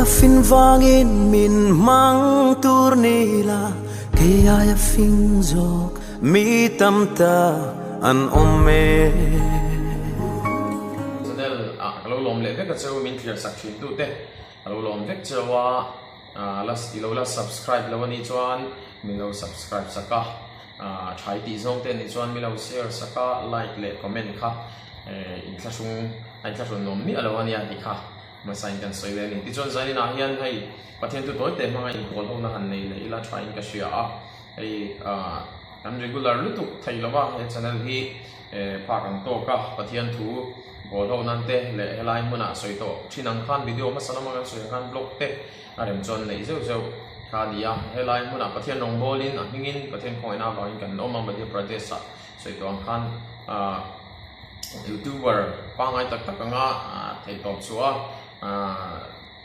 fin vangin min mang turnila kaya finjok mi tamta an ome channel kalau lom le vek chaw min clear section tu te kalau lom vek chawa la subscribe lawani chuan min lo subscribe saka thai ti zong te ni chuan min lo share saka like le comment kha in thlasung nom mi alawani a ti kha ma sign kan soi le ni ti chuan zai na hian hei pathian tu toy te hmanga in kol ho na han nei le ila try in ka share a hei kan regular lutuk thai lawa he channel hi pa kan to ka pathian thu kol ho nan te le helai muna soi to thinang khan video ma sanama kan soi khan blog te arem chon nei zeu kha dia helai muna pathian nong bolin a hingin pathian khoina bangin kan oma madhya pradesh sa soi to khan youtuber pangai tak anga thei top chuwa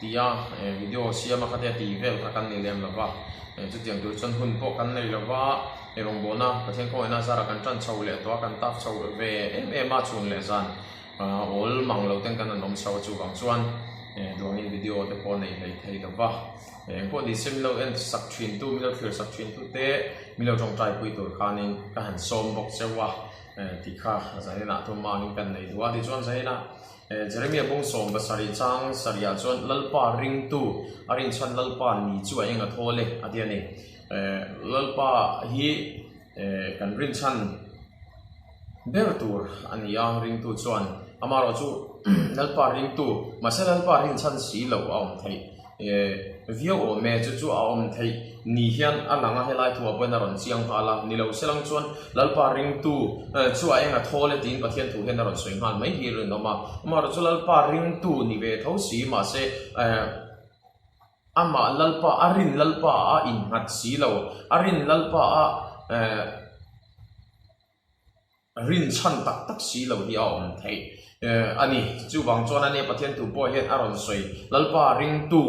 tia video sia ma khatia ti vel kha kan ni lem lawa chu tiang tu chon hun po kan nei lawa erong bona pathian khoina sara kan tran chho le to kan tap chho ve em ma chun le zan ol mang lo ten kan nom chho chu bang chuan dongin video te po nei lei thei lawa po di sim lo en sak thin tu mi lo clear sak thin tu te mi lo jong trai pui tur khanin ka han som bok chewa ti kha zai na tu ma ni kan nei duwa di chuan zai na Jeremia bong som basari chang saria chuan lalpa ring tu arin chan lalpa ni chu a enga thole atia ni lalpa hi kan rin chan bertur ania ring tu chuan amaro chu lalpa ring tu masal lalpa ring chan si lo aum thai view o me chu aum thai ni hian alanga helai thu apona ron chiang hala ni lo selang chuan lalpa ring tu chu a enga thole tin pathian thu hen ron soi ngal mai hi rin noma amaro chu lalpa ring tu ni ve tho si ma se ama lalpa arin lalpa a in hat si lo arin lalpa a rin chan tak si lo hi a om thai ani chu bang chuan ani pathian tu po hen aron soi lalpa ring tu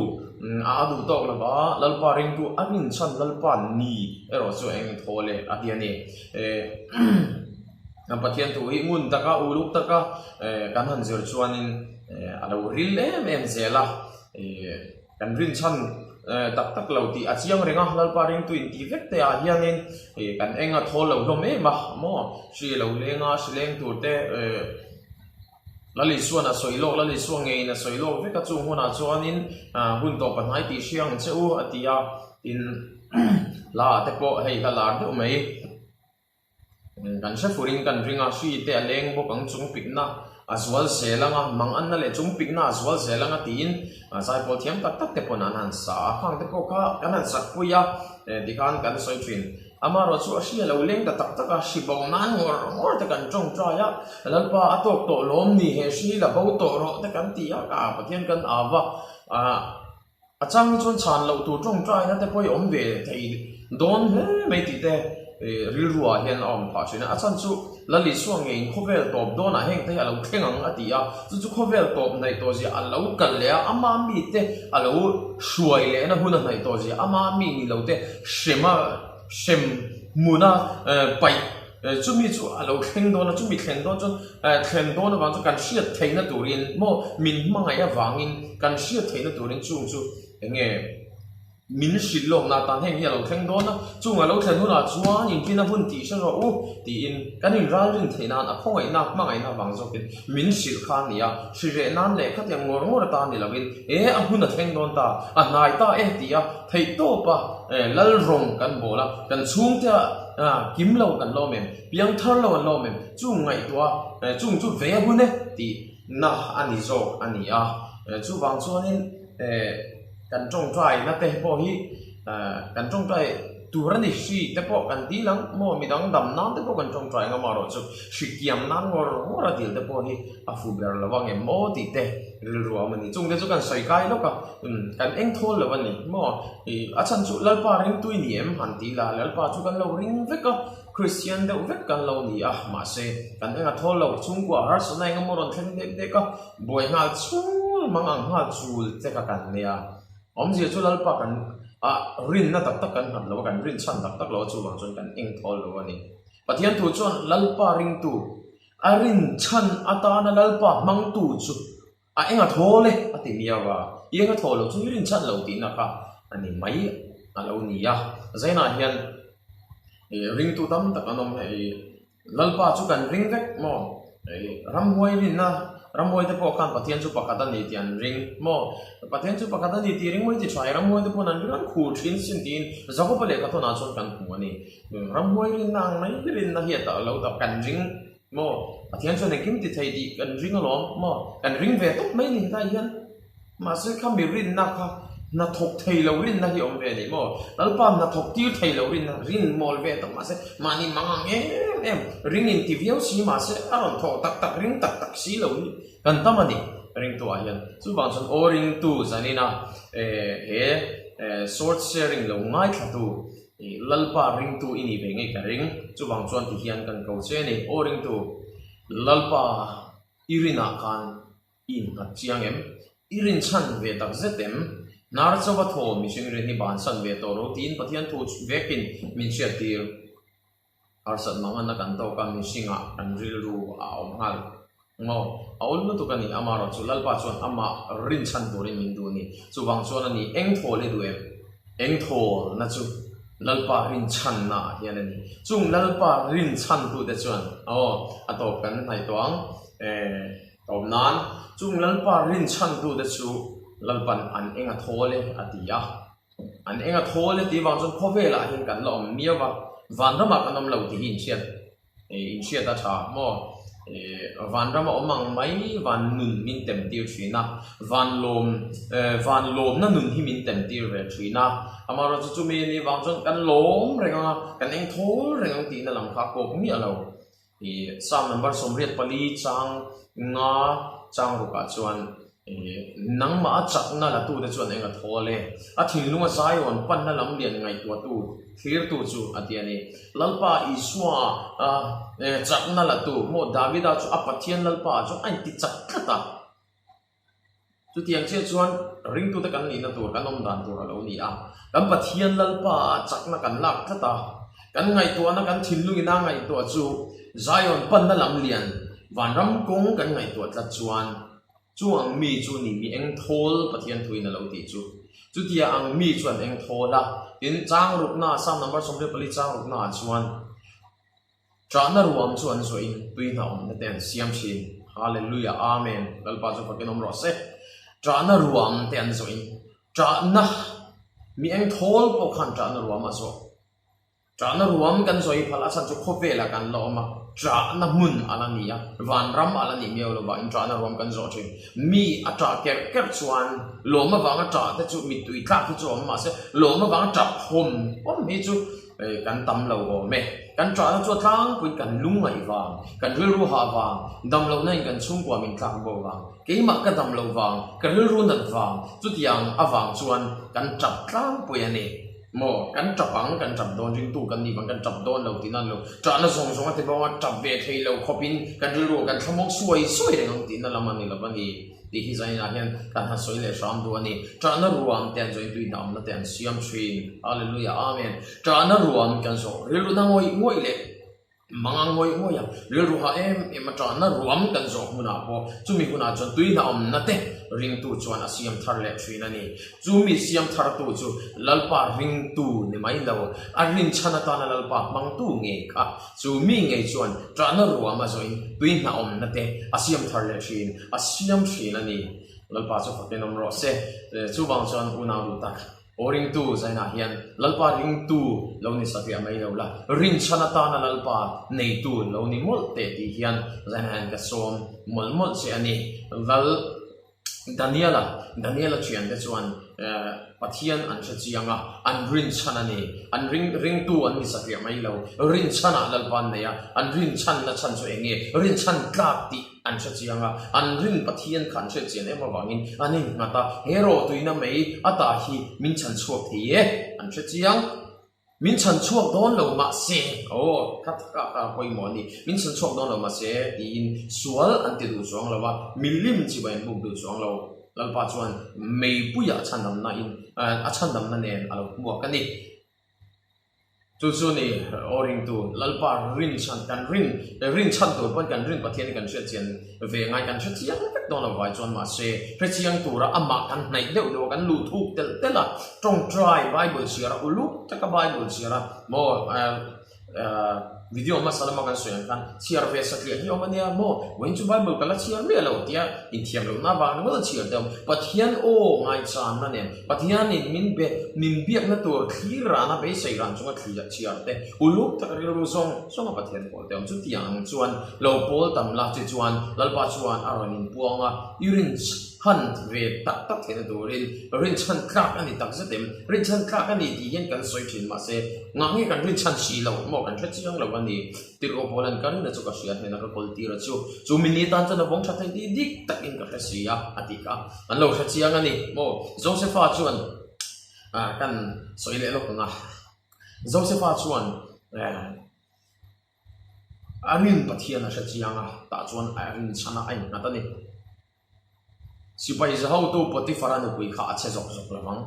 adu tok la ba lalpa ring tu arin chan lalpa ni ero chu eng thole atiani pathian tu hi ngun taka uluk taka kan han zer chuanin alo ril em zela kan rin chan tak lo ti achiang renga lalpa ring tu in ti vek te a hianin kan enga tholo lo me ma mo si lo lenga sileng tu te lali suan a soilo lali suan ngei na soilo veka chu huna chuanin hun to panhai ti siang cheu atia in la te po hei halar do mai kan se furin kan ringa sui te aleng bo kang chung pikna azwal selanga mang an na le chung pikna azwal selanga tin sai po thiam tak te pon an sa khang te ko kha kan an sak puya dikan kan soi thin amaro chu asia lo leng da tak a shibong nan ngor te kan chong tra ya lalpa atok to lom ni he shi la bo to ro te kan ti ya ka pathian kan awa achang chon chan lo tu chong tra na te poi om ve thei don he mai ti te ril ruwa hian om pha china achan chu lali suang ngei khovel top dona heng te alo thengang atia chu khovel top nei to ji alo kal le ama mi te alo shuai le na huna nei to ji ama mi ni lo te shem muna pai chumi chu alo thleng dona chumi thleng don chon thleng dona wang chu kan hriat theina turin mo min mangai a wangin kan hriat theina turin chung chu enge min shilom na tan heng hialo thleng dona chunga lo thlen huna chuan in pina hun ti sha ro u ti in kanin ral rin theina a khongai na mangai na wang zokin min shil khan nia shire nan le khatyang ngor ta ni lawin a huna thleng don ta a nai ta tia thei to pa lal rong kan bola kan chung ta kim lo kan lo mem piang thar lo mem chung ngai tua chung chu ve hun ne ti na ani zo ani a chu wang chuanin kan chong trai na te po hi kan chong trai turani si te po kan di lang mo midang dam nan te po kan chong trai nga maro chu shikiam nan ngor dil te po hi afu ber lawang em mo ti te ril ruwa mani chung te chu kan sai kai lo ka kan eng thol lo ni mo achan chu lalpa ring tu ni em han ti la lalpa chu kan lo ring veka Christian de vek kan lo ni ma se kan enga thol lo chung kwa har sunai nga moron thlen de ka boi nga chu mangang ha chul te ka kan nia om ji chu lalpa kan rin na tak kan ham lo kan rin chan tak lo chu wang chon kan eng thol lo ani pathian thu chon lalpa ring tu arin chan ata na lalpa mang tu chu enga thole ati niawa enga tholo chu rin chan lo ti na ka ani mai alo nia zaina hian ring tu tam tak anom lalpa chu kan ring vek mo ramhoi rin na ramhoi te po kan pathian chu pakatan ni tian ring mo pathian chu pakatan ni ti ring moi ti trai ramhoi te po nan ran khu thin sin tin zago pale ka thona chon kan khu ani ramhoi rin nang mai rin na hi ta lo ta kan ring mo pathian chu ne kim ti thai di kan ring alom mo kan ring ve tok mai ni ta hian ma se kham bi rin na kha na thok thei lo rin na hi om ve ni mo lalpa na thok tir thei lo rin na rin mol ve to ma se mani mangang em ring in ti viau si ma se aron tho tak tak ring tak tak si lo ni kan tamani ring to ahian chu bang chon o ring tu zanina short sharing lo ngai thatu lalpa ring tu ini ve ngai ka ring chu bang chon ti hian kan ko che ni o ring tu lalpa irina kan in ka chiang em irin chan ve tak zetem nar chawa tho mi sing re ni ban san ve to ro tin pathian thu vekin min sia tir arsat mangan na kan to kan mi singa an ril ru a om hal ngo aul nu tu kan ni amaro chu lalpa chuan ama rin chan to rin min du ni chu wang chuan ani eng tho le du em eng tho na chu lalpa rin chan na hian ani chung lalpa rin chan tu te chuan ato kan nai toang tom nan chung lalpa rin chan tu te chu lalpan an enga thole atia an enga thole ti wang chon khovela hin kan lom niawa van rama kanom lo ti hin chiat ta tha mo van rama omang mai van nun min tem tir thina van lom na nun hi min tem tir ve thina amaro chu mi ni wang chon kan lom renga kan eng thol renga ti na lam kha ko mi alo sam number somriat pali chang nga chang ru ka chuan nang ma chak na la tu de chuan enga thole a thil lunga sai on pan na lam lian ngai tu tu thir tu chu atiani lalpa iswa chak na la tu mo davida chu apathian lalpa chu an ti chak khata chu tiang che chuan ring tu te kan ni na tur kanom dan tur alo ni a kan pathian lalpa chak na kan lak khata kan ngai tu na kan thil lungi na ngai tu chu zion pan na lam lian van ram kong kan ngai tu tla chuan chuang mi chu ni mi eng thol pathian thuina lo ti chu tia ang mi chuan eng thola in chang ruk na sam number somre pali chang ruk na chuan trana ruam chuan so in tuina om na ten siam chin hallelujah amen lalpa chu pakinom ro se trana ruam ten so in trana mi eng thol po khan trana ruam aso trana ruam kan so i phala san chu khopela kan lo ma tra na mun ala nia van ram ala ni meo lo ba in tra na rom kan zo thin mi atra ker chuan lo ma wanga tra te chu mi tui tla chu ma se lo ma wanga tra hom mi chu kan tam lo go me kan tra na chu thang kuin kan lung ngai wang kan ril ru ha wang dam lo nai kan chung kwa min thang bo wang ke ma ka dam lo wang kan ril ru nat wang chu tiang awang chuan kan chap tlang pu ya ni mo kan chapang kan chap don jing tu kan ni bang kan chap don lo tinan lo tra na song song ate bawa chap ve thei lo khopin kan ru kan thamok suai re ngam tin na lamani labani ti hi zai na hian kan ha soi le ram du ani tra na ruam ten joi tui nam na ten siam thin hallelujah amen tra na ruam kan so ru na ngoi le mangang ngoi ya ru ha em tra na ruam kan so huna po chumi huna chon tui na om na te ring tu chuan a siam thar le thin ani chumi siam thar tu chu lalpa ring tu ni mai lo a rin chana ta na lalpa mang tu nge kha chumi nge chuan tra na ruam a zoi tui na om na te a siam thar le thin a siam thin ani lalpa chu pakenom ro se chu bang chuan una lu tak o ring tu zaina hian lalpa ring tu lo ni sakya mai lo la rin chana ta na lalpa nei tu lo ni mol te ti hian zaina han ka som mol se ani lal Daniela chian te chuan pathian an chianga an rin chana ni an ring tu an ni sakya mai lo rin chana lalpan ne ya an rin chan na chan so enge rin chan klak ti an chianga an rin pathian khan che chen ema wangin anin ngata hero tuina mei ata hi min chan chuak thi e an chiang min chan chuak don lo ma se khat ka koi mo ni min chan chuak don lo ma se tin sual an ti du chuang lo wa milim chi ban bu du chuang lo lalpa chuan mei puya chan nam na in a chan nam na nen alo mu ka ni chu ni oring tu lalpa rin chan kan rin chan tu pan kan rin pathian kan hriat chian ve ngai kan hriat chiang vek don la vai chuan ma se hriat chiang tu ra ama kan hnai deuh deuh kan lu thuk tel tela tong try bible siara ulu taka bible siara mo video masalama kan soyan kan siar ve sakli hi omania mo wen chu bible kala siar me lo tia in thiam lo na ba na mo siar dam pathian o ngai chan na ne pathian in min biak na tur khira na be sei ran chunga thia chiar te uluk tak ri ro song pathian ko te chu tiang chuan lo pol tam la chi chuan lalpa chuan aron in puanga irin hunt về tak thế là đồ rin chân khác anh đi tak rất điểm rin chân khác anh đi thì hiện cần xoay chuyển mà sẽ ngang cái cần rin chân xì lâu mà cần chất chiang lâu anh đi từ ô tô lần cần là cho cái xì này là cái quality rồi chú mình đi tan cho nó bóng chặt thấy đi đi tak in cái xì à đi cả anh lâu chất chiang anh đi mo Joseph chuan cần xoay lệ lúc ngà Joseph chuan rin pathian là chất chiang ta chuan rin chân anh nãy tani sipai zahau tu Potifar nu pui kha ache zok lamang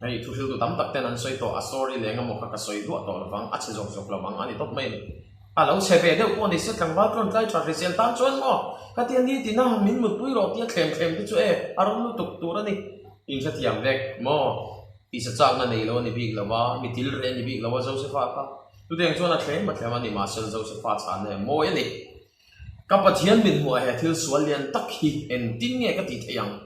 ai thu thil tu tam tak ten an soi to a story lenga mo kha soi du to lamang ache zok lamang ani top mai a lo se ve de ko ni se tlang ba tron trai tra resel ta chon mo ka ti ani ti na min mu pui ro tia khlem ti chu e aron lu tuk tur ani in sa thiam vek mo ti sa chak na nei lo ni big lawa mi til re ni big lawa Joseph ka tu deng chon a thlem ma thlem ani ma sel Joseph chan ne mo ani các pathian min mua hệ thiếu sual liền tắc hi en tin nghe cái thị thiang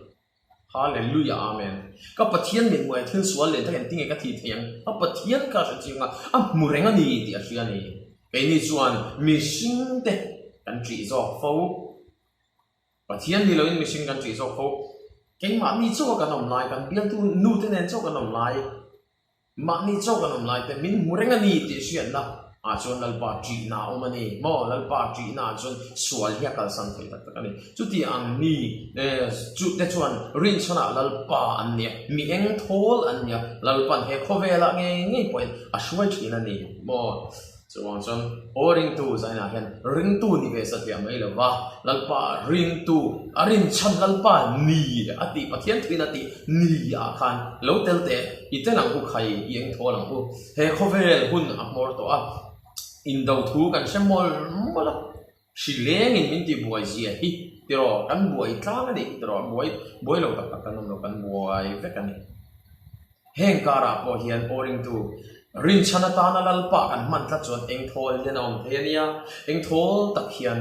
hallelujah amen các pathian min mua hệ thiếu sual liền tắc en tin nghe cái thị thiang các pathian cả sự chinh à mu renga ni ti a sia ni cái ni chuan mi sing te kan tri zo fo pathian ni lo in mi sing kan tri zo fo cái mà ni cho kan om lai kan bian tu nu te nen cho kan om lai ma ni cho kan om lai te min mu renga ni ti sia na chuan lalpa tri na omani mo lalpa tri na chuan sual ya kal san thei tak tak ani chuti ang ni chu te chuan rin chana lalpa an nia mi eng thol an nia lalpan he khovela nge point a shwai thina ni mo chuan chuan oring tu zaina hen ring tu ni ve satya mai lawa lalpa ring tu arin chan lalpa ni ati pathian thina ti ni a khan lo tel te itelang hu khai eng tholang hu he khovel hun amor to a in đầu thú kan se mol mola sileng in minti buai zia hi tiro kan buai tlang ani tiro buai lo tak kan lo kan buai ve kan heng kara po hian oring tu rin chana ta na lalpa kan man tla chon eng thol hian om thenia eng thol tak hian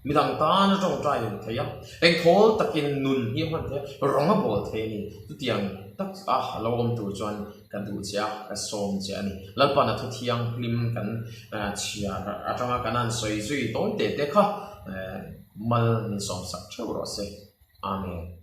midang ta na tong trai theya eng thol takin nun hi man the ronga bol the ni tu tiang tak lo om tu chuan kan du chia ka som che ani lalpa na thu thiang lim kan chia atanga kanan soi zui ton te kha mal ni som sak chho ro se amen